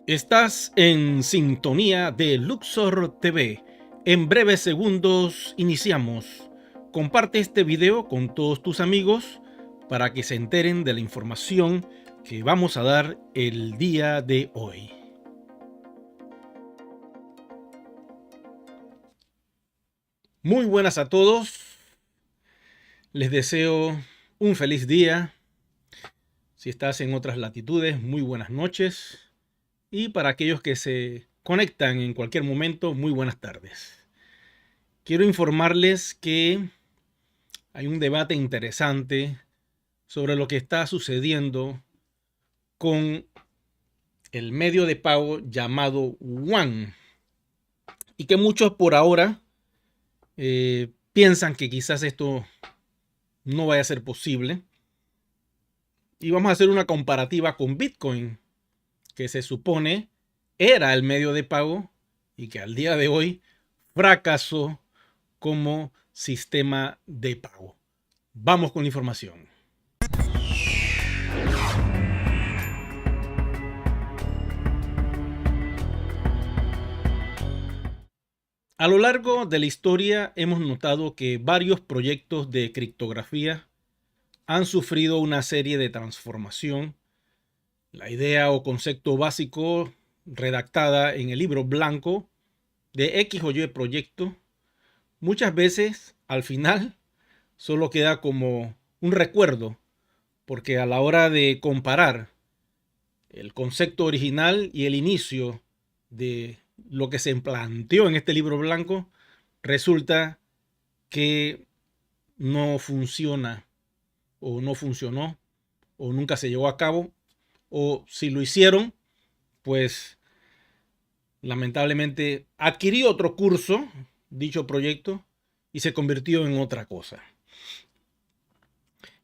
Estás en sintonía de Luxor TV. En breves segundos iniciamos. Comparte este video con todos tus amigos para que se enteren de la información que vamos a dar el día de hoy. Muy buenas a todos. Les deseo un feliz día. Si estás en otras latitudes, muy buenas noches. Y para aquellos que se conectan en cualquier momento, muy buenas tardes. Quiero informarles que hay un debate interesante sobre lo que está sucediendo con el medio de pago llamado One. Y que muchos por ahora piensan que quizás esto no vaya a ser posible. Y vamos a hacer una comparativa con Bitcoin, que se supone era el medio de pago y que al día de hoy fracasó como sistema de pago. Vamos con la información. A lo largo de la historia hemos notado que varios proyectos de criptografía han sufrido una serie de transformación. La idea o concepto básico redactada en el libro blanco de X o Y proyecto, muchas veces al final solo queda como un recuerdo, porque a la hora de comparar el concepto original y el inicio de lo que se planteó en este libro blanco, resulta que no funciona o no funcionó o nunca se llevó a cabo, o si lo hicieron, pues lamentablemente adquirió otro curso, dicho proyecto, y se convirtió en otra cosa.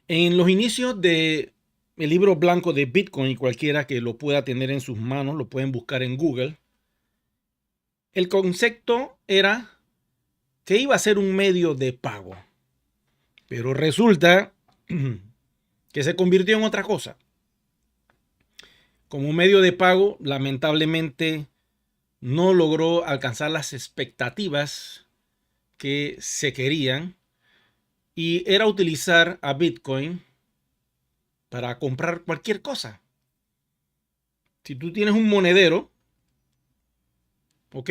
En los inicios del libro blanco de Bitcoin, cualquiera que lo pueda tener en sus manos, lo pueden buscar en Google, el concepto era que iba a ser un medio de pago, pero resulta que se convirtió en otra cosa. Como medio de pago, lamentablemente no logró alcanzar las expectativas que se querían, y era utilizar a Bitcoin para comprar cualquier cosa. Si tú tienes un monedero, ¿ok?,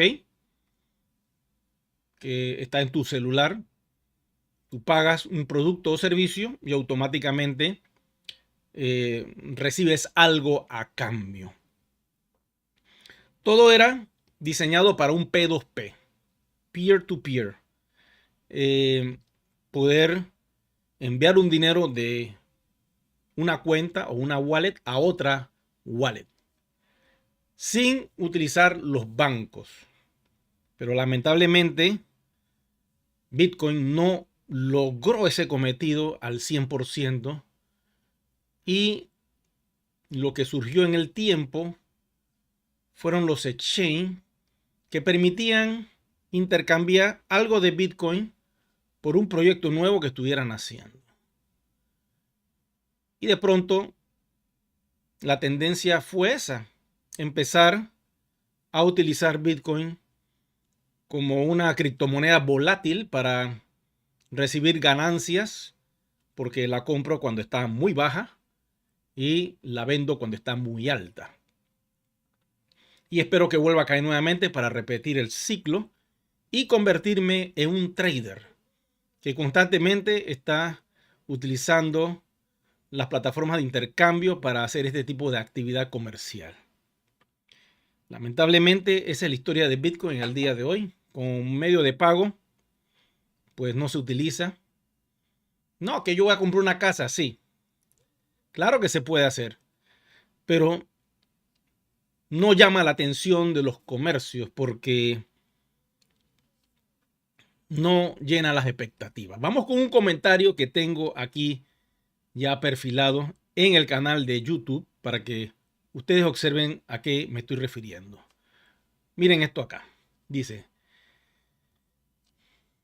que está en tu celular, tú pagas un producto o servicio y automáticamente recibes algo a cambio. Todo era diseñado para un P2P, peer-to-peer. Poder enviar un dinero de una cuenta o una wallet a otra wallet sin utilizar los bancos. Pero lamentablemente Bitcoin no logró ese cometido al 100%, y lo que surgió en el tiempo fueron los exchanges que permitían intercambiar algo de Bitcoin por un proyecto nuevo que estuvieran haciendo. Y de pronto la tendencia fue esa, empezar a utilizar Bitcoin como una criptomoneda volátil para recibir ganancias, porque la compro cuando está muy baja y la vendo cuando está muy alta. Y espero que vuelva a caer nuevamente para repetir el ciclo y convertirme en un trader que constantemente está utilizando las plataformas de intercambio para hacer este tipo de actividad comercial. Lamentablemente esa es la historia de Bitcoin al día de hoy. Con un medio de pago, pues no se utiliza. No, que yo voy a comprar una casa, sí. Claro que se puede hacer, pero no llama la atención de los comercios porque no llena las expectativas. Vamos con un comentario que tengo aquí ya perfilado en el canal de YouTube para que ustedes observen a qué me estoy refiriendo. Miren esto acá. Dice,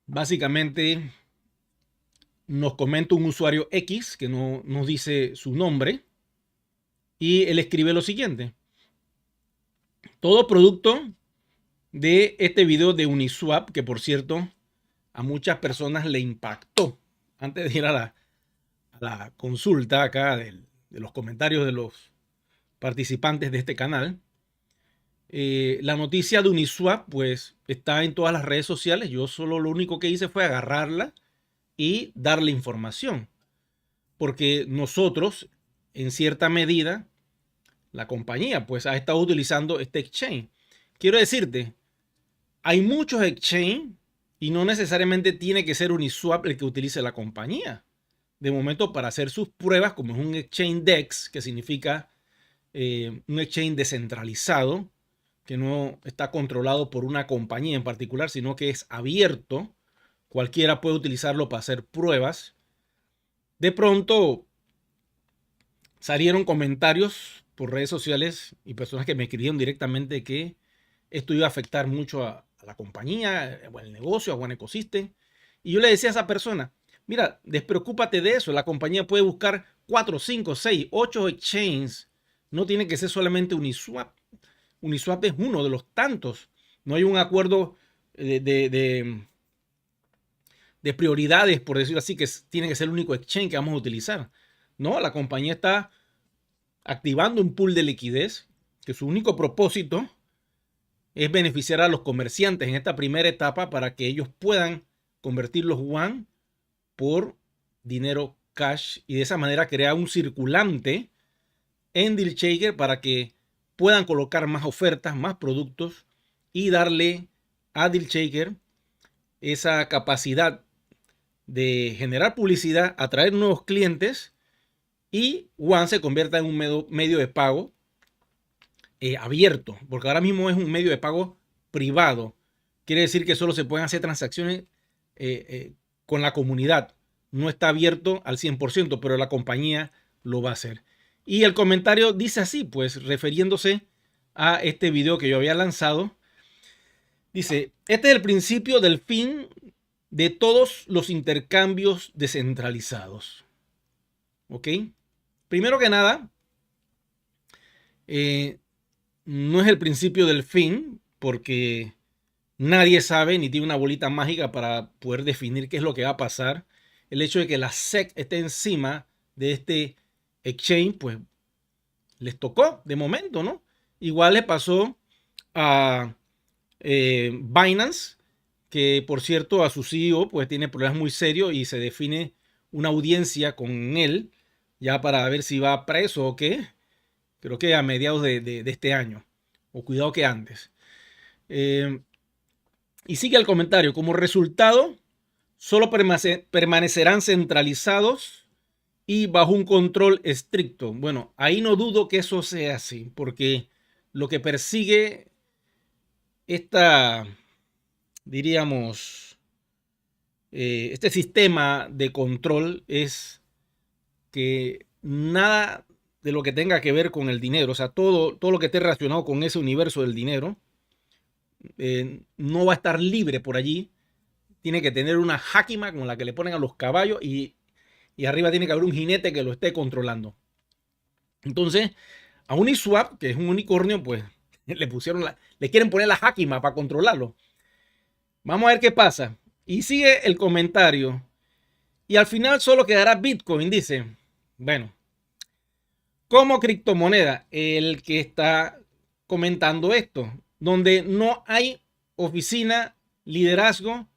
básicamente nos comenta un usuario X que no nos dice su nombre, y él escribe lo siguiente. Todo producto de este video de Uniswap, que por cierto a muchas personas le impactó. Antes de ir a la consulta acá de los comentarios de los participantes de este canal, la noticia de Uniswap pues está en todas las redes sociales. Yo solo lo único que hice fue agarrarla y darle información, porque nosotros en cierta medida la compañía pues ha estado utilizando este exchange. Quiero decirte, hay muchos exchange y no necesariamente tiene que ser Uniswap el que utilice la compañía. De momento, para hacer sus pruebas, como es un exchange DEX, que significa un exchange descentralizado, que no está controlado por una compañía en particular, sino que es abierto, cualquiera puede utilizarlo para hacer pruebas. De pronto salieron comentarios por redes sociales y personas que me escribieron directamente que esto iba a afectar mucho a la compañía, o al negocio, o al ecosistema. Y yo le decía a esa persona, mira, despreocúpate de eso. La compañía puede buscar 4, 5, 6, 8 exchanges. No tiene que ser solamente Uniswap. Uniswap es uno de los tantos. No hay un acuerdo de prioridades, por decirlo así, que tiene que ser el único exchange que vamos a utilizar. No, la compañía está activando un pool de liquidez que su único propósito es beneficiar a los comerciantes en esta primera etapa para que ellos puedan convertir los yuan por dinero cash y de esa manera crear un circulante en DealShaker para que puedan colocar más ofertas, más productos y darle a DealShaker esa capacidad de generar publicidad, atraer nuevos clientes y yuan se convierta en un medio de pago abierto, porque ahora mismo es un medio de pago privado. Quiere decir que solo se pueden hacer transacciones con la comunidad. No está abierto al 100%, pero la compañía lo va a hacer. Y el comentario dice así, pues refiriéndose a este video que yo había lanzado. Dice, este es el principio del fin de todos los intercambios descentralizados. ¿Ok? Primero que nada, no es el principio del fin, porque nadie sabe ni tiene una bolita mágica para poder definir qué es lo que va a pasar. El hecho de que la SEC esté encima de este exchange, pues les tocó de momento, ¿no? Igual le pasó a Binance, que por cierto a su CEO pues tiene problemas muy serios y se define una audiencia con él ya para ver si va preso o qué. Creo que a mediados de este año, o cuidado que antes. Y sigue el comentario. Como resultado, solo permanecerán centralizados y bajo un control estricto. Bueno, ahí no dudo que eso sea así, porque lo que persigue diríamos, este sistema de control es que nada de lo que tenga que ver con el dinero, o sea, todo lo que esté relacionado con ese universo del dinero, no va a estar libre por allí. Tiene que tener una jáquima con la que le ponen a los caballos y arriba tiene que haber un jinete que lo esté controlando. Entonces, a Uniswap, que es un unicornio, pues le quieren poner la jáquima para controlarlo. Vamos a ver qué pasa. Y sigue el comentario. Y al final solo quedará Bitcoin, dice. Bueno, como criptomoneda, el que está comentando esto, donde no hay oficina, liderazgo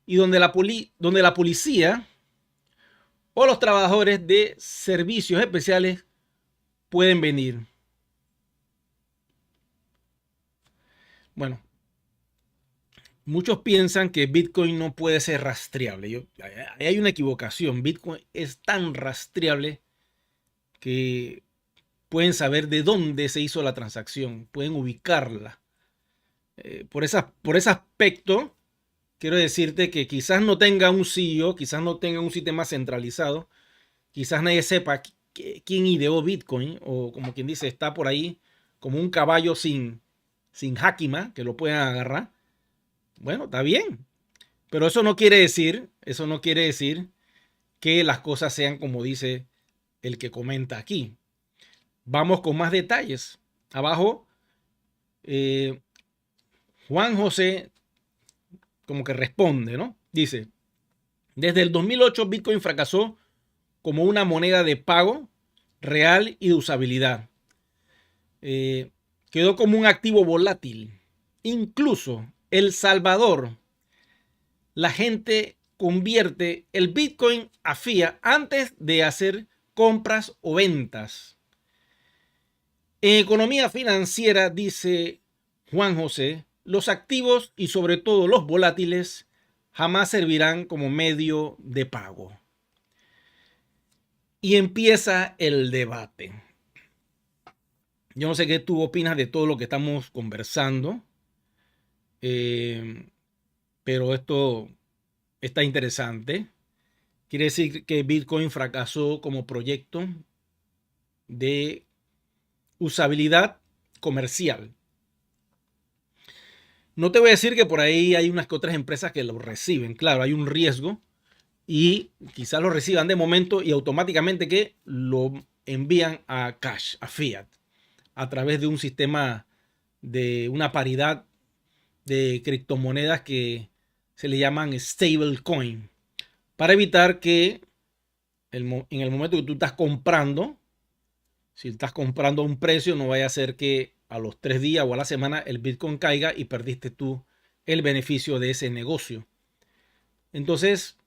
y donde la policía o los trabajadores de servicios especiales pueden venir. Bueno, muchos piensan que Bitcoin no puede ser rastreable. Hay una equivocación. Bitcoin es tan rastreable que pueden saber de dónde se hizo la transacción, pueden ubicarla. Por ese aspecto, quiero decirte que quizás no tenga un CEO, quizás no tenga un sistema centralizado, quizás nadie sepa quién ideó Bitcoin, o como quien dice, está por ahí como un caballo sin jáquima, que lo puedan agarrar. Bueno, está bien, pero eso no quiere decir que las cosas sean como dice el que comenta aquí. Vamos con más detalles. Abajo Juan José como que responde, ¿no? Dice, desde el 2008 Bitcoin fracasó como una moneda de pago real y de usabilidad. Quedó como un activo volátil. Incluso El Salvador, la gente convierte el Bitcoin a fiat antes de hacer compras o ventas. En economía financiera, dice Juan José, los activos y sobre todo los volátiles jamás servirán como medio de pago. Y empieza el debate. Yo no sé qué tú opinas de todo lo que estamos conversando, pero esto está interesante. Quiere decir que Bitcoin fracasó como proyecto de usabilidad comercial. No te voy a decir que por ahí hay unas que otras empresas que lo reciben. Claro, hay un riesgo y quizás lo reciban de momento y automáticamente que lo envían a cash, a fiat, a través de un sistema de una paridad de criptomonedas que se le llaman stablecoin, para evitar que en el momento que tú estás comprando, si estás comprando a un precio, no vaya a ser que a los 3 días o a la semana el Bitcoin caiga y perdiste tú el beneficio de ese negocio. Entonces,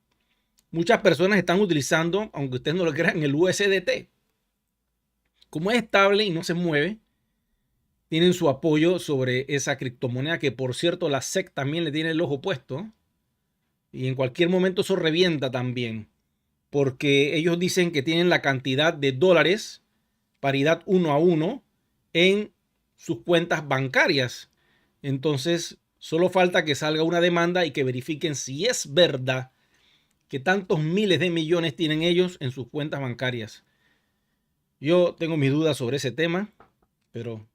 muchas personas están utilizando, aunque ustedes no lo crean, el USDT. Como es estable y no se mueve, tienen su apoyo sobre esa criptomoneda que, por cierto, la SEC también le tiene el ojo puesto. Y en cualquier momento eso revienta también, porque ellos dicen que tienen la cantidad de dólares, paridad 1 a 1, en sus cuentas bancarias. Entonces, solo falta que salga una demanda y que verifiquen si es verdad que tantos miles de millones tienen ellos en sus cuentas bancarias. Yo tengo mis dudas sobre ese tema, pero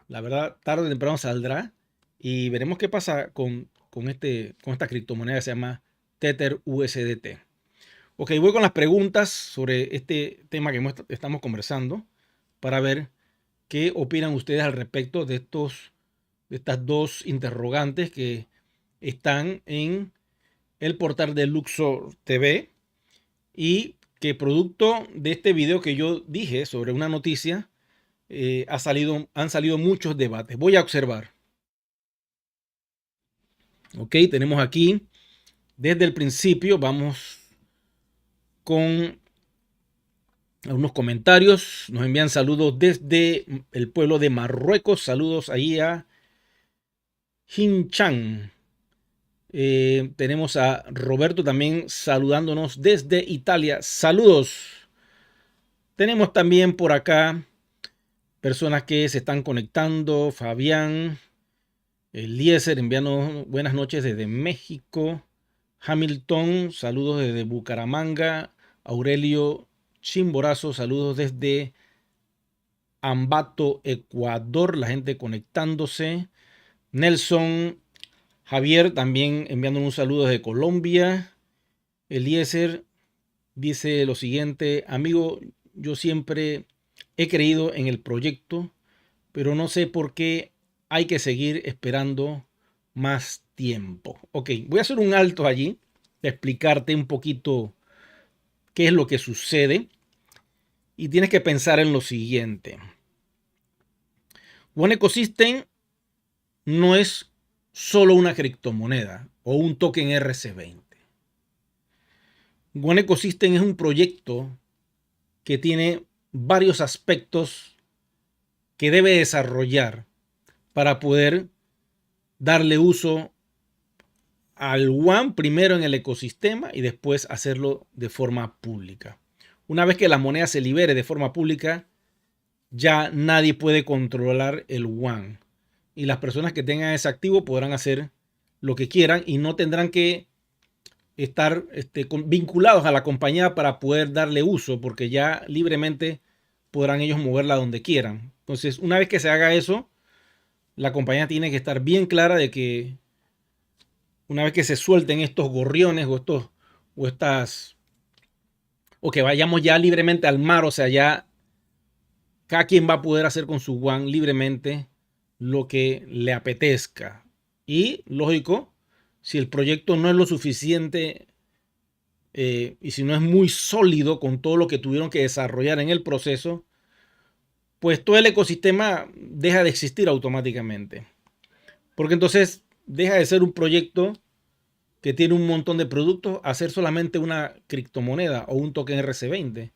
la verdad, tarde o temprano saldrá y veremos qué pasa con esta criptomoneda que se llama Tether USDT. Ok, voy con las preguntas sobre este tema que estamos conversando para ver qué opinan ustedes al respecto de estas dos interrogantes que están en el portal de Luxor TV y que producto de este video que yo dije sobre una noticia han salido muchos debates. Voy a observar. Ok, tenemos aquí desde el principio, vamos con algunos comentarios. Nos envían saludos desde el pueblo de Marruecos. Saludos ahí a Hinchan. Tenemos a Roberto también saludándonos desde Italia. Saludos. Tenemos también por acá personas que se están conectando. Fabián, Eliezer enviando buenas noches desde México. Hamilton, saludos desde Bucaramanga. Aurelio Chimborazo, saludos desde Ambato, Ecuador. La gente conectándose. Nelson Javier también enviando un saludo desde Colombia. Eliezer dice lo siguiente: amigo, yo siempre he creído en el proyecto, pero no sé por qué hay que seguir esperando más tiempo. Ok, voy a hacer un alto allí, de explicarte un poquito qué es lo que sucede. Y tienes que pensar en lo siguiente. One Ecosystem no es solo una criptomoneda o un token RC20. One Ecosystem es un proyecto que tiene varios aspectos que debe desarrollar para poder darle uso al One primero en el ecosistema y después hacerlo de forma pública. Una vez que la moneda se libere de forma pública, ya nadie puede controlar el One. Y las personas que tengan ese activo podrán hacer lo que quieran y no tendrán que estar vinculados a la compañía para poder darle uso, porque ya libremente podrán ellos moverla donde quieran. Entonces, una vez que se haga eso, la compañía tiene que estar bien clara de que una vez que se suelten estos gorriones o que vayamos ya libremente al mar, o sea, ya cada quien va a poder hacer con su One libremente lo que le apetezca. Y, lógico, si el proyecto no es lo suficiente y si no es muy sólido con todo lo que tuvieron que desarrollar en el proceso, pues todo el ecosistema deja de existir automáticamente. Porque entonces deja de ser un proyecto que tiene un montón de productos a ser solamente una criptomoneda o un token RC20.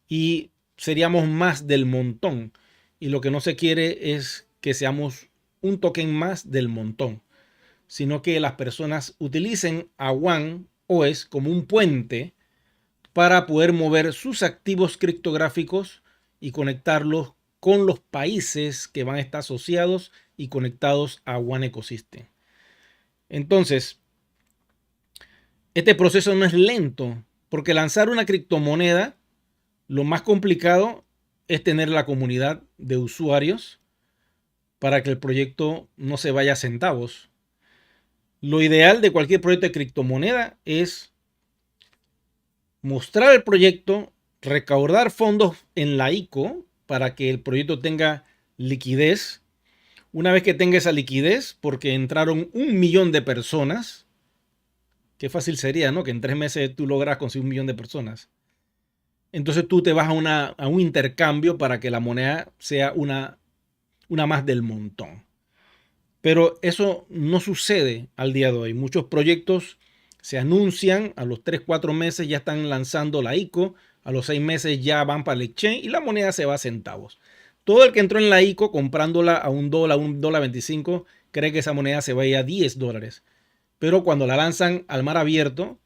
Y seríamos más del montón. Y lo que no se quiere es que seamos un token más del montón, sino que las personas utilicen a One OES como un puente para poder mover sus activos criptográficos y conectarlos con los países que van a estar asociados y conectados a One Ecosystem. Entonces, este proceso no es lento, porque lanzar una criptomoneda, lo más complicado es tener la comunidad de usuarios para que el proyecto no se vaya a centavos. Lo ideal de cualquier proyecto de criptomoneda es mostrar el proyecto, recaudar fondos en la ICO para que el proyecto tenga liquidez. Una vez que tenga esa liquidez, porque entraron 1 millón de personas, qué fácil sería, ¿no? Que en 3 meses tú logras conseguir 1 millón de personas. Entonces tú te vas a un intercambio para que la moneda sea una más del montón. Pero eso no sucede al día de hoy. Muchos proyectos se anuncian, a los 3, 4 meses ya están lanzando la ICO, a los 6 meses ya van para el exchange y la moneda se va a centavos. Todo el que entró en la ICO comprándola a $1, $1.25, cree que esa moneda se va a ir a $10. Pero cuando la lanzan al mar abierto,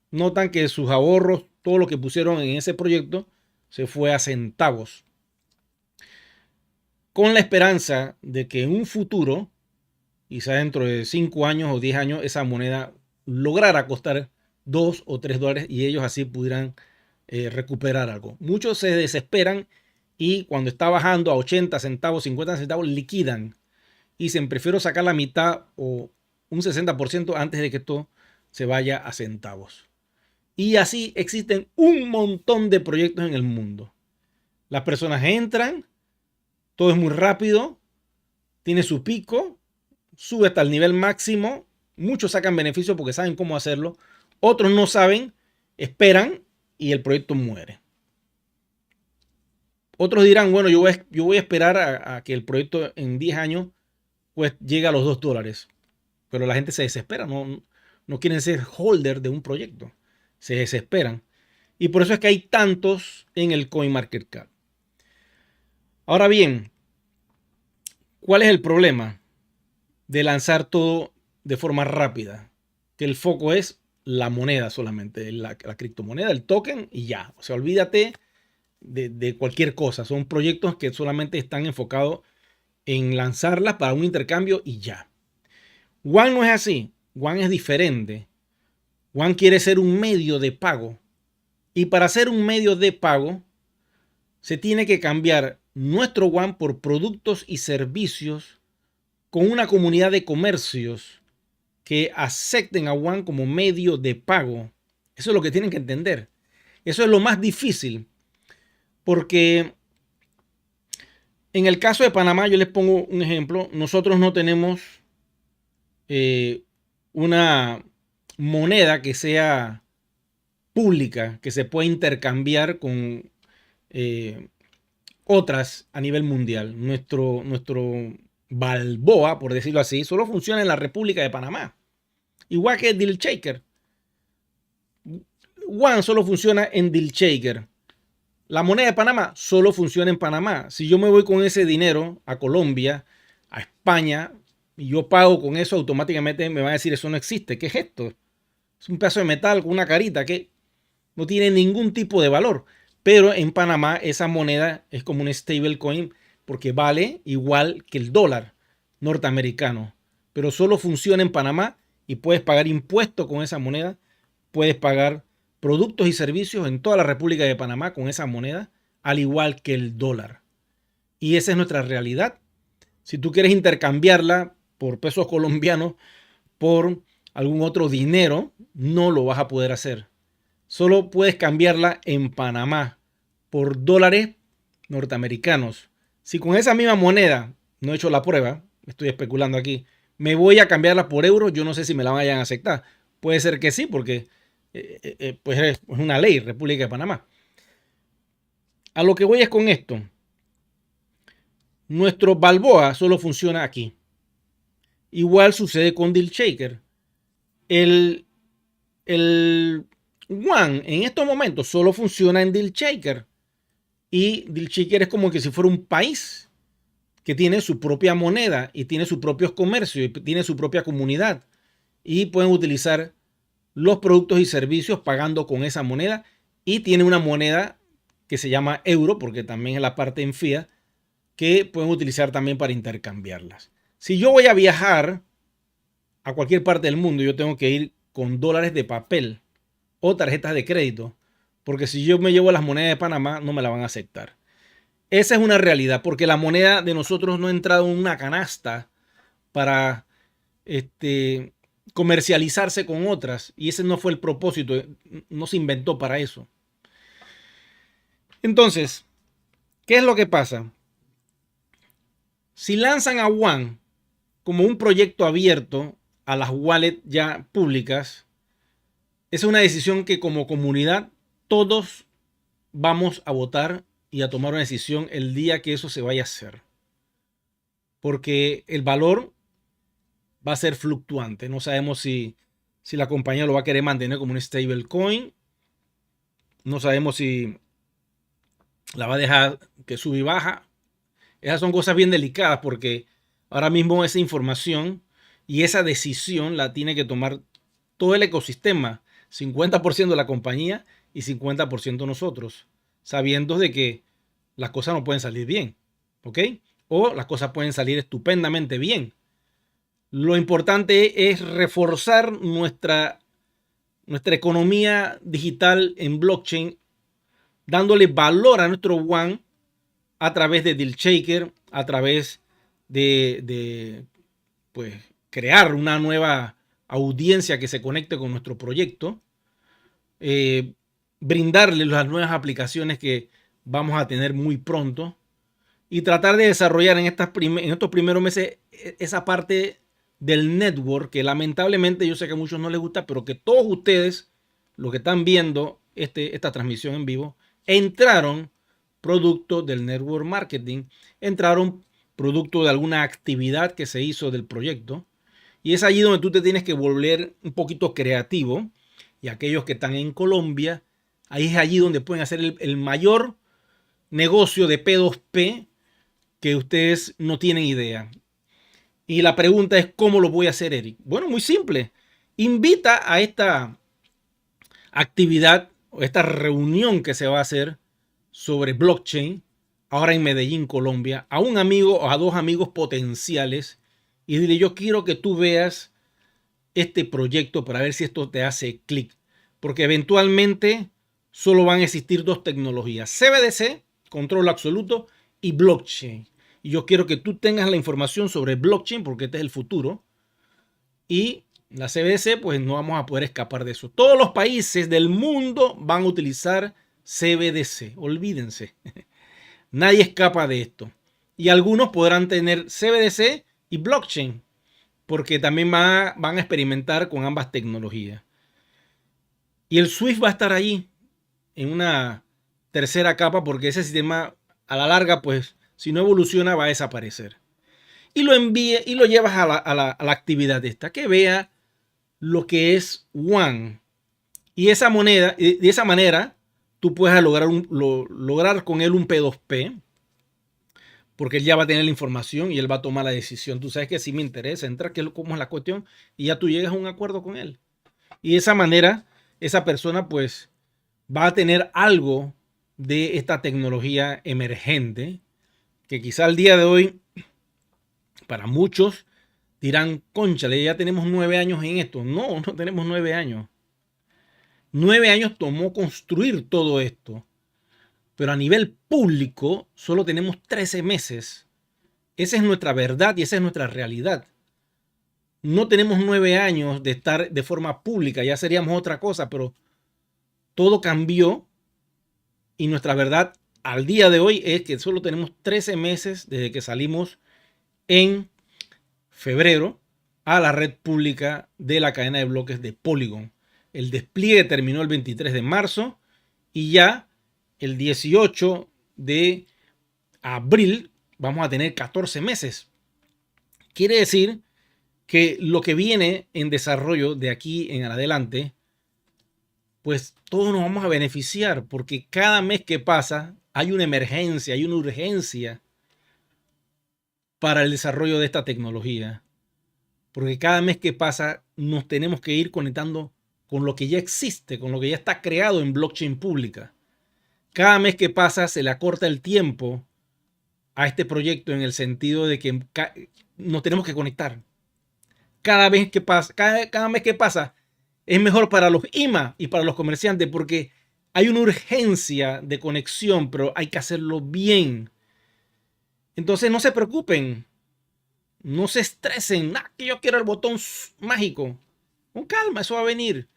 notan que sus ahorros, todo lo que pusieron en ese proyecto, se fue a centavos. Con la esperanza de que en un futuro, quizá dentro de 5 años o 10 años, esa moneda lograra costar $2 o $3 y ellos así pudieran recuperar algo. Muchos se desesperan y cuando está bajando a 80 centavos, 50 centavos, liquidan y dicen, prefiero sacar la mitad o un 60% antes de que esto se vaya a centavos. Y así existen un montón de proyectos en el mundo. Las personas entran, todo es muy rápido, tiene su pico, sube hasta el nivel máximo, muchos sacan beneficio porque saben cómo hacerlo, otros no saben, esperan y el proyecto muere. Otros dirán, bueno, yo voy a esperar a que el proyecto en 10 años pues llegue a los $2. Pero la gente se desespera, no quieren ser holder de un proyecto, se desesperan. Y por eso es que hay tantos en el CoinMarketCap. Ahora bien, ¿cuál es el problema de lanzar todo de forma rápida? Que el foco es la moneda solamente, la criptomoneda, el token y ya. O sea, olvídate de cualquier cosa. Son proyectos que solamente están enfocados en lanzarlas para un intercambio y ya. One no es así. One es diferente. One quiere ser un medio de pago. Y para ser un medio de pago, se tiene que cambiar nuestro One por productos y servicios con una comunidad de comercios que acepten a One como medio de pago. Eso es lo que tienen que entender. Eso es lo más difícil. Porque en el caso de Panamá, yo les pongo un ejemplo. Nosotros no tenemos una moneda que sea pública, que se pueda intercambiar con otras a nivel mundial. Nuestro Balboa, por decirlo así, solo funciona en la República de Panamá. Igual que Deal Shaker. One solo funciona en Deal Shaker. La moneda de Panamá solo funciona en Panamá. Si yo me voy con ese dinero a Colombia, a España, y yo pago con eso, automáticamente me van a decir, eso no existe. ¿Qué es esto? Es un pedazo de metal con una carita que no tiene ningún tipo de valor. Pero en Panamá esa moneda es como un stablecoin porque vale igual que el dólar norteamericano. Pero solo funciona en Panamá y puedes pagar impuestos con esa moneda. Puedes pagar productos y servicios en toda la República de Panamá con esa moneda, al igual que el dólar. Y esa es nuestra realidad. Si tú quieres intercambiarla por pesos colombianos, por algún otro dinero, no lo vas a poder hacer. Solo puedes cambiarla en Panamá por dólares norteamericanos. Si con esa misma moneda no he hecho la prueba, estoy especulando aquí, me voy a cambiarla por euros, yo no sé si me la vayan a aceptar. Puede ser que sí, porque pues es una ley, República de Panamá. A lo que voy es con esto. Nuestro Balboa solo funciona aquí. Igual sucede con Deal Shaker. El One en estos momentos solo funciona en Deal Shaker. Y Deal Shaker es como que si fuera un país que tiene su propia moneda y tiene sus propios comercios y tiene su propia comunidad. Y pueden utilizar los productos y servicios pagando con esa moneda. Y tiene una moneda que se llama euro, porque también es la parte en fiat, que pueden utilizar también para intercambiarlas. Si yo voy a viajar a cualquier parte del mundo, yo tengo que ir con dólares de papel o tarjetas de crédito, porque si yo me llevo las monedas de Panamá, no me la van a aceptar. Esa es una realidad, porque la moneda de nosotros no ha entrado en una canasta para comercializarse con otras, y ese no fue el propósito, no se inventó para eso. Entonces, ¿qué es lo que pasa? Si lanzan a One como un proyecto abierto a las wallets ya públicas, es una decisión que como comunidad todos vamos a votar y a tomar una decisión el día que eso se vaya a hacer. Porque el valor va a ser fluctuante. No sabemos si la compañía lo va a querer mantener como un stablecoin. No sabemos si la va a dejar que sube y baja. Esas son cosas bien delicadas porque ahora mismo esa información y esa decisión la tiene que tomar todo el ecosistema, 50% de la compañía y 50% nosotros, sabiendo de que las cosas no pueden salir bien, ¿ok? O las cosas pueden salir estupendamente bien. Lo importante es reforzar nuestra economía digital en blockchain, dándole valor a nuestro One a través de Deal Shaker, a través de pues, crear una nueva audiencia que se conecte con nuestro proyecto, brindarle las nuevas aplicaciones que vamos a tener muy pronto y tratar de desarrollar en estos primeros meses esa parte del network que lamentablemente yo sé que a muchos no les gusta, pero que todos ustedes, los que están viendo esta transmisión en vivo, entraron producto del network marketing, entraron producto de alguna actividad que se hizo del proyecto. Y es allí donde tú te tienes que volver un poquito creativo. Y aquellos que están en Colombia, ahí es allí donde pueden hacer el mayor negocio de P2P que ustedes no tienen idea. Y la pregunta es, ¿cómo lo voy a hacer, Eric? Bueno, muy simple. Invita a esta actividad o esta reunión que se va a hacer sobre blockchain, ahora en Medellín, Colombia, a un amigo o a dos amigos potenciales y dile, yo quiero que tú veas este proyecto para ver si esto te hace clic. Porque eventualmente solo van a existir dos tecnologías, CBDC, control absoluto, y blockchain. Y yo quiero que tú tengas la información sobre blockchain porque este es el futuro. Y la CBDC, pues no vamos a poder escapar de eso. Todos los países del mundo van a utilizar CBDC. Olvídense. Nadie escapa de esto. Y algunos podrán tener CBDC y blockchain, porque también van a experimentar con ambas tecnologías. Y el Swift va a estar ahí en una tercera capa, porque ese sistema a la larga, pues, si no evoluciona, va a desaparecer. Y lo envíe y lo llevas a la actividad esta, que vea lo que es One. Y de esa manera, tú puedes lograr con él un P2P, porque él ya va a tener la información y él va a tomar la decisión. Tú sabes que si me interesa entrar, cómo es la cuestión, y ya tú llegas a un acuerdo con él. Y de esa manera, esa persona pues va a tener algo de esta tecnología emergente, que quizá al día de hoy, para muchos, dirán, cónchale, ya tenemos 9 años en esto. No, no tenemos 9 años. 9 años tomó construir todo esto. Pero a nivel público solo tenemos 13 meses. Esa es nuestra verdad y esa es nuestra realidad. No tenemos 9 años de estar de forma pública, ya seríamos otra cosa, pero todo cambió y nuestra verdad al día de hoy es que solo tenemos 13 meses desde que salimos en febrero a la red pública de la cadena de bloques de Polygon. El despliegue terminó el 23 de marzo y ya el 18 de abril vamos a tener 14 meses. Quiere decir que lo que viene en desarrollo de aquí en adelante, pues todos nos vamos a beneficiar, porque cada mes que pasa hay una emergencia, hay una urgencia para el desarrollo de esta tecnología. Porque cada mes que pasa nos tenemos que ir conectando con lo que ya existe, con lo que ya está creado en blockchain pública. Cada mes que pasa se le acorta el tiempo a este proyecto en el sentido de que nos tenemos que conectar. Cada mes que pasa es mejor para los IMA y para los comerciantes porque hay una urgencia de conexión, pero hay que hacerlo bien. Entonces no se preocupen, no se estresen, que yo quiero el botón mágico. Con calma, eso va a venir.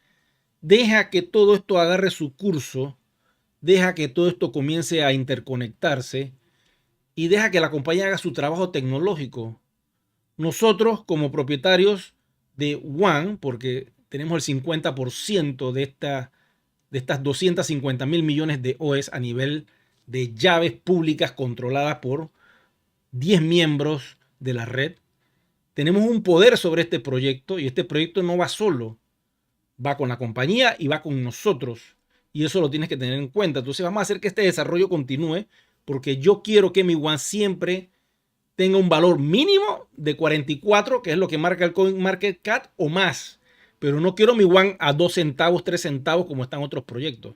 Deja que todo esto agarre su curso, deja que todo esto comience a interconectarse y deja que la compañía haga su trabajo tecnológico. Nosotros, como propietarios de One, porque tenemos el 50% de estas 250.000 millones de OES a nivel de llaves públicas controladas por 10 miembros de la red, tenemos un poder sobre este proyecto y este proyecto no va solo, va con la compañía y va con nosotros. Y eso lo tienes que tener en cuenta. Entonces vamos a hacer que este desarrollo continúe porque yo quiero que mi One siempre tenga un valor mínimo de 44, que es lo que marca el CoinMarketCap o más. Pero no quiero mi One a 2 centavos, 3 centavos como están otros proyectos.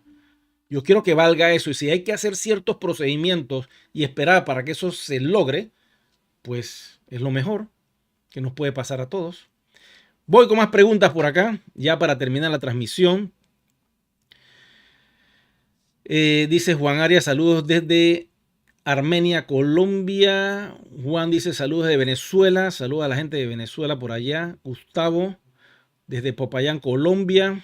Yo quiero que valga eso. Y si hay que hacer ciertos procedimientos y esperar para que eso se logre, pues es lo mejor que nos puede pasar a todos. Voy con más preguntas por acá, ya para terminar la transmisión. Dice Juan Arias, saludos desde Armenia, Colombia. Juan dice saludos de Venezuela. Saludos a la gente de Venezuela por allá. Gustavo, desde Popayán, Colombia.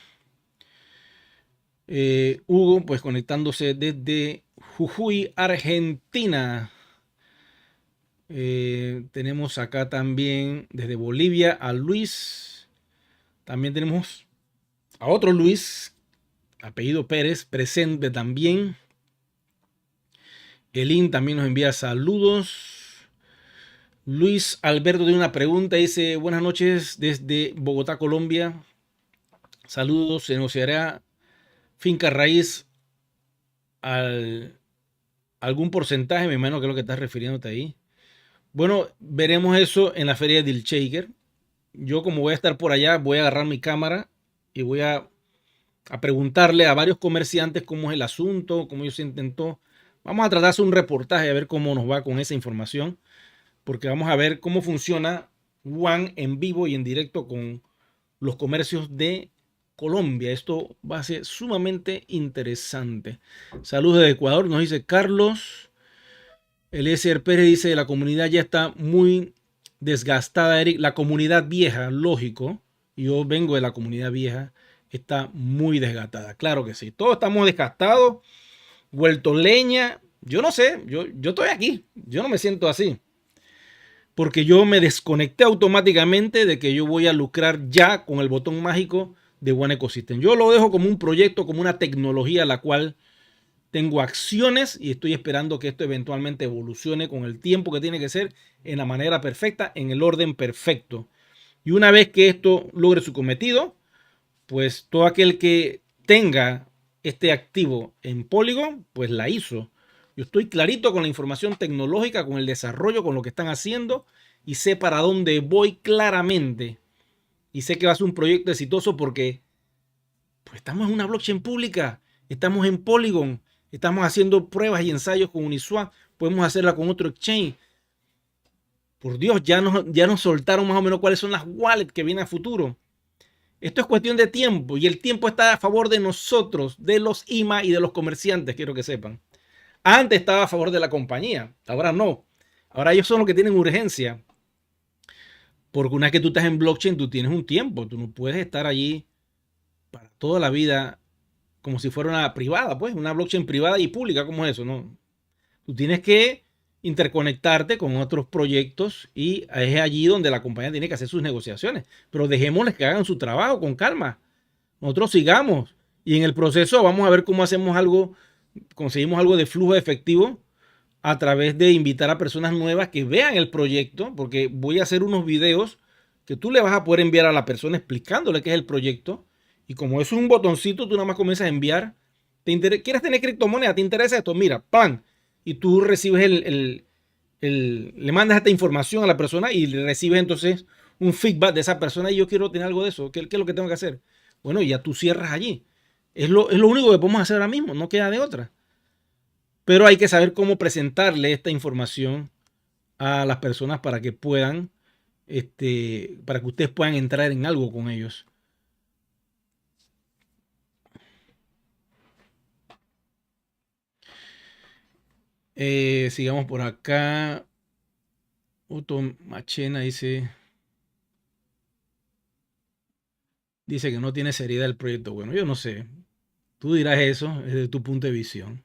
Hugo, pues conectándose desde Jujuy, Argentina. Tenemos acá también desde Bolivia a Luis. También tenemos a otro Luis, apellido Pérez, presente también. Elín también nos envía saludos. Luis Alberto tiene una pregunta. Dice, buenas noches desde Bogotá, Colombia. Saludos. ¿Se negociará finca raíz algún porcentaje? Me imagino que es lo que estás refiriéndote ahí. Bueno, veremos eso en la feria de Deal Shaker. Yo, como voy a estar por allá, voy a agarrar mi cámara y voy a preguntarle a varios comerciantes cómo es el asunto, cómo ellos se intentó. Vamos a tratar de hacer un reportaje a ver cómo nos va con esa información, porque vamos a ver cómo funciona One en vivo y en directo con los comercios de Colombia. Esto va a ser sumamente interesante. Saludos de Ecuador, nos dice Carlos. Eliezer Pérez dice, la comunidad ya está muy desgastada, Eric. La comunidad vieja, lógico, yo vengo de la comunidad vieja, está muy desgastada. Claro que sí, todos estamos desgastados, vuelto leña. Yo no sé, yo estoy aquí, yo no me siento así. Porque yo me desconecté automáticamente de que yo voy a lucrar ya con el botón mágico de One Ecosystem. Yo lo dejo como un proyecto, como una tecnología la cual tengo acciones y estoy esperando que esto eventualmente evolucione con el tiempo que tiene que ser, en la manera perfecta, en el orden perfecto. Y una vez que esto logre su cometido, pues todo aquel que tenga este activo en Polygon, pues la hizo. Yo estoy clarito con la información tecnológica, con el desarrollo, con lo que están haciendo y sé para dónde voy claramente. Y sé que va a ser un proyecto exitoso porque pues, estamos en una blockchain pública, estamos en Polygon, estamos haciendo pruebas y ensayos con Uniswap, podemos hacerla con otro exchange. Por Dios, ya nos soltaron más o menos cuáles son las wallets que vienen a futuro. Esto es cuestión de tiempo y el tiempo está a favor de nosotros, de los IMA y de los comerciantes, quiero que sepan. Antes estaba a favor de la compañía, ahora no. Ahora ellos son los que tienen urgencia. Porque una vez que tú estás en blockchain, tú tienes un tiempo. Tú no puedes estar allí para toda la vida como si fuera una privada, pues, una blockchain privada y pública, como eso, ¿no? Tú tienes que interconectarte con otros proyectos y es allí donde la compañía tiene que hacer sus negociaciones. Pero dejémosles que hagan su trabajo con calma. Nosotros sigamos y en el proceso vamos a ver cómo hacemos algo, conseguimos algo de flujo efectivo a través de invitar a personas nuevas que vean el proyecto, porque voy a hacer unos videos que tú le vas a poder enviar a la persona explicándole qué es el proyecto. Y como eso es un botoncito, tú nada más comienzas a enviar. ¿Quieres tener criptomoneda? ¿Te interesa esto? Mira, ¡pam! Y tú recibes le mandas esta información a la persona y le recibes entonces un feedback de esa persona y yo quiero tener algo de eso. ¿Qué es lo que tengo que hacer? Bueno, ya tú cierras allí. Es lo único que podemos hacer ahora mismo, no queda de otra. Pero hay que saber cómo presentarle esta información a las personas para que puedan, para que ustedes puedan entrar en algo con ellos. Sigamos por acá. Otto Machena dice que no tiene seriedad el proyecto. Bueno, yo no sé. Tú dirás eso desde tu punto de visión.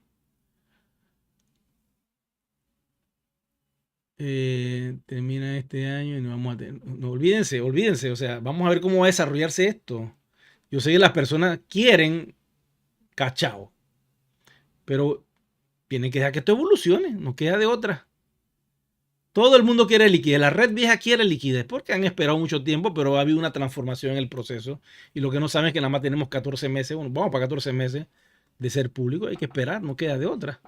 Termina este año y no vamos a tener. No, olvídense, olvídense. O sea, vamos a ver cómo va a desarrollarse esto. Yo sé que las personas quieren cachao, pero tienen que dejar que esto evolucione, no queda de otra. Todo el mundo quiere liquidez, la red vieja quiere liquidez porque han esperado mucho tiempo, pero ha habido una transformación en el proceso y lo que no saben es que nada más tenemos 14 meses, bueno, vamos para 14 meses de ser público, hay que esperar, no queda de otra.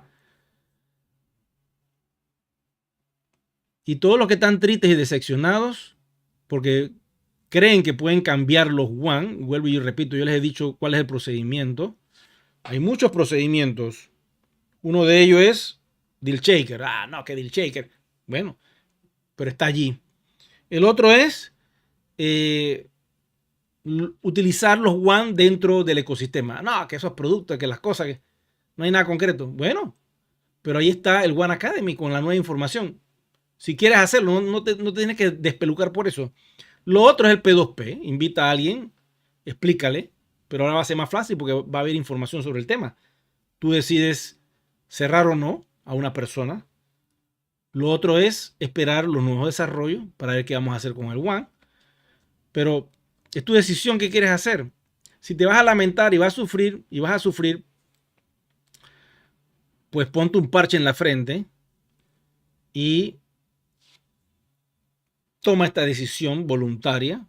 Y todos los que están tristes y decepcionados porque creen que pueden cambiar los one, vuelvo y repito, yo les he dicho cuál es el procedimiento. Hay muchos procedimientos. Uno de ellos es deal shaker. Ah, no, que deal shaker. Bueno, pero está allí. El otro es utilizar los one dentro del ecosistema. No, que esos productos, que las cosas, que no hay nada concreto. Bueno, pero ahí está el One Academy con la nueva información. Si quieres hacerlo, no te tienes que despelucar por eso. Lo otro es el P2P. Invita a alguien, explícale, pero ahora va a ser más fácil porque va a haber información sobre el tema. Tú decides cerrar o no a una persona. Lo otro es esperar los nuevos desarrollos para ver qué vamos a hacer con el One. Pero es tu decisión qué quieres hacer. Si te vas a lamentar y vas a sufrir, pues ponte un parche en la frente y toma esta decisión voluntaria.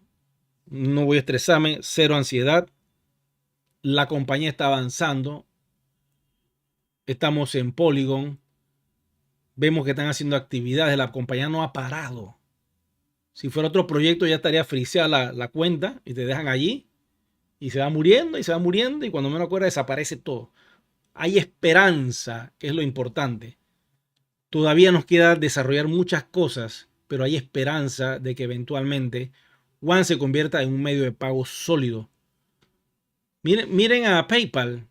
No voy a estresarme, cero ansiedad. La compañía está avanzando. Estamos en Polygon. Vemos que están haciendo actividades. La compañía no ha parado. Si fuera otro proyecto ya estaría friseada la cuenta y te dejan allí y se va muriendo y se va muriendo y cuando menos acuerda desaparece todo. Hay esperanza, que es lo importante. Todavía nos queda desarrollar muchas cosas, pero hay esperanza de que eventualmente One se convierta en un medio de pago sólido. Miren a PayPal.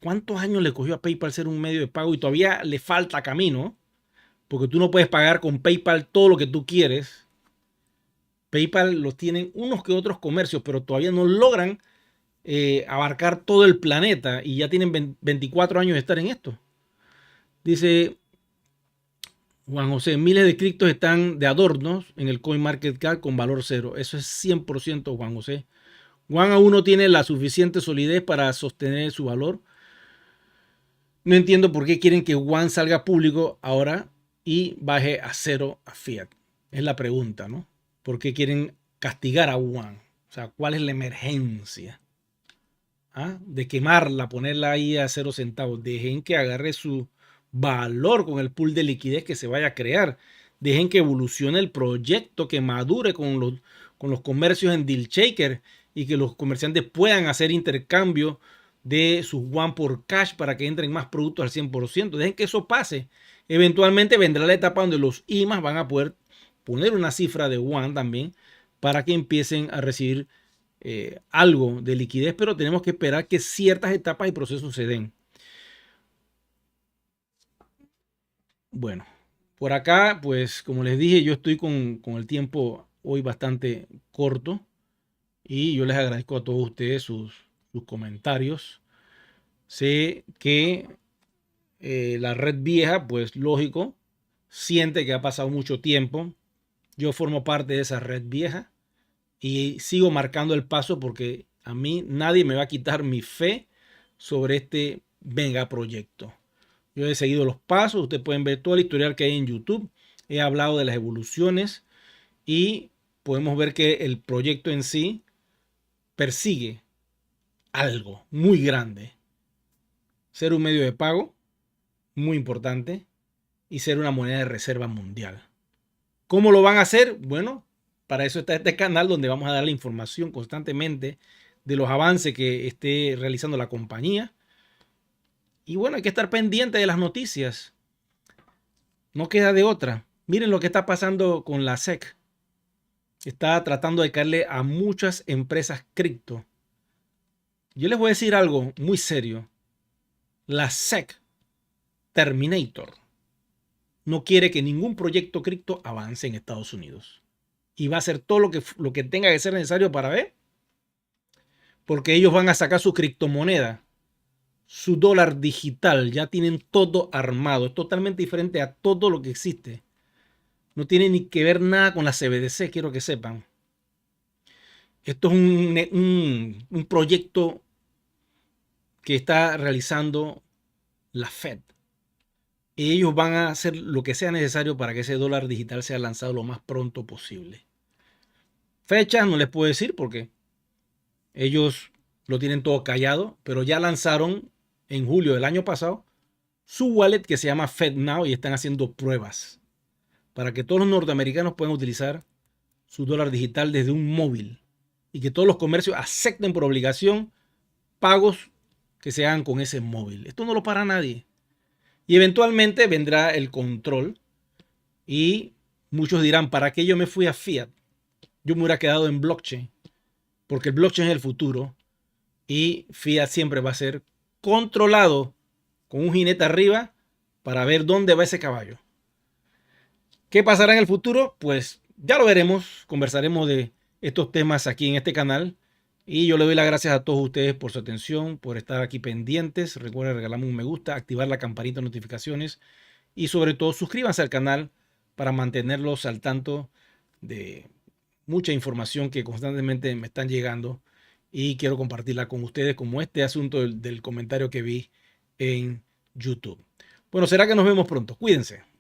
¿Cuántos años le cogió a PayPal ser un medio de pago y todavía le falta camino? Porque tú no puedes pagar con PayPal todo lo que tú quieres. PayPal los tienen unos que otros comercios, pero todavía no logran abarcar todo el planeta y ya tienen 24 años de estar en esto. Dice Juan José, miles de criptos están de adornos en el CoinMarketCap con valor cero. Eso es 100% Juan José. Juan aún no tiene la suficiente solidez para sostener su valor. No entiendo por qué quieren que Juan salga público ahora y baje a cero a fiat. Es la pregunta, ¿no? ¿Por qué quieren castigar a Juan? O sea, ¿cuál es la emergencia? ¿Ah? De quemarla, ponerla ahí a 0 centavos. Dejen que agarre su valor con el pool de liquidez que se vaya a crear. Dejen que evolucione el proyecto, que madure con los comercios en deal shaker y que los comerciantes puedan hacer intercambio de sus one por cash para que entren más productos al 100%. Dejen que eso pase. Eventualmente vendrá la etapa donde los IMAs van a poder poner una cifra de one también para que empiecen a recibir algo de liquidez, pero tenemos que esperar que ciertas etapas y procesos se den. Bueno, por acá, pues como les dije, yo estoy con el tiempo hoy bastante corto y yo les agradezco a todos ustedes sus comentarios. Sé que la red vieja, pues lógico, siente que ha pasado mucho tiempo. Yo formo parte de esa red vieja y sigo marcando el paso porque a mí nadie me va a quitar mi fe sobre este megaproyecto. Yo he seguido los pasos, ustedes pueden ver todo el historial que hay en YouTube. He hablado de las evoluciones y podemos ver que el proyecto en sí persigue algo muy grande. Ser un medio de pago, muy importante, y ser una moneda de reserva mundial. ¿Cómo lo van a hacer? Bueno, para eso está este canal donde vamos a dar la información constantemente de los avances que esté realizando la compañía. Y bueno, hay que estar pendiente de las noticias. No queda de otra. Miren lo que está pasando con la SEC. Está tratando de caerle a muchas empresas cripto. Yo les voy a decir algo muy serio. La SEC Terminator no quiere que ningún proyecto cripto avance en Estados Unidos. Y va a hacer todo lo que tenga que ser necesario para ver. Porque ellos van a sacar su criptomoneda, su dólar digital. Ya tienen todo armado. Es totalmente diferente a todo lo que existe. No tiene ni que ver nada con la CBDC, quiero que sepan. Esto es un proyecto que está realizando la Fed. Ellos van a hacer lo que sea necesario para que ese dólar digital sea lanzado lo más pronto posible. Fechas no les puedo decir porque ellos lo tienen todo callado, pero ya lanzaron en julio del año pasado su wallet que se llama FedNow y están haciendo pruebas para que todos los norteamericanos puedan utilizar su dólar digital desde un móvil y que todos los comercios acepten por obligación pagos que se hagan con ese móvil. Esto no lo para nadie. Y eventualmente vendrá el control y muchos dirán, ¿para qué yo me fui a fiat? Yo me hubiera quedado en blockchain, porque el blockchain es el futuro y fiat siempre va a ser controlado con un jinete arriba para ver dónde va ese caballo. ¿Qué pasará en el futuro? Pues ya lo veremos, conversaremos de estos temas aquí en este canal. Y yo le doy las gracias a todos ustedes por su atención, por estar aquí pendientes. Recuerden regalarme un me gusta, activar la campanita de notificaciones y sobre todo suscríbanse al canal para mantenerlos al tanto de mucha información que constantemente me están llegando y quiero compartirla con ustedes como este asunto del comentario que vi en YouTube. Bueno, será que nos vemos pronto. Cuídense.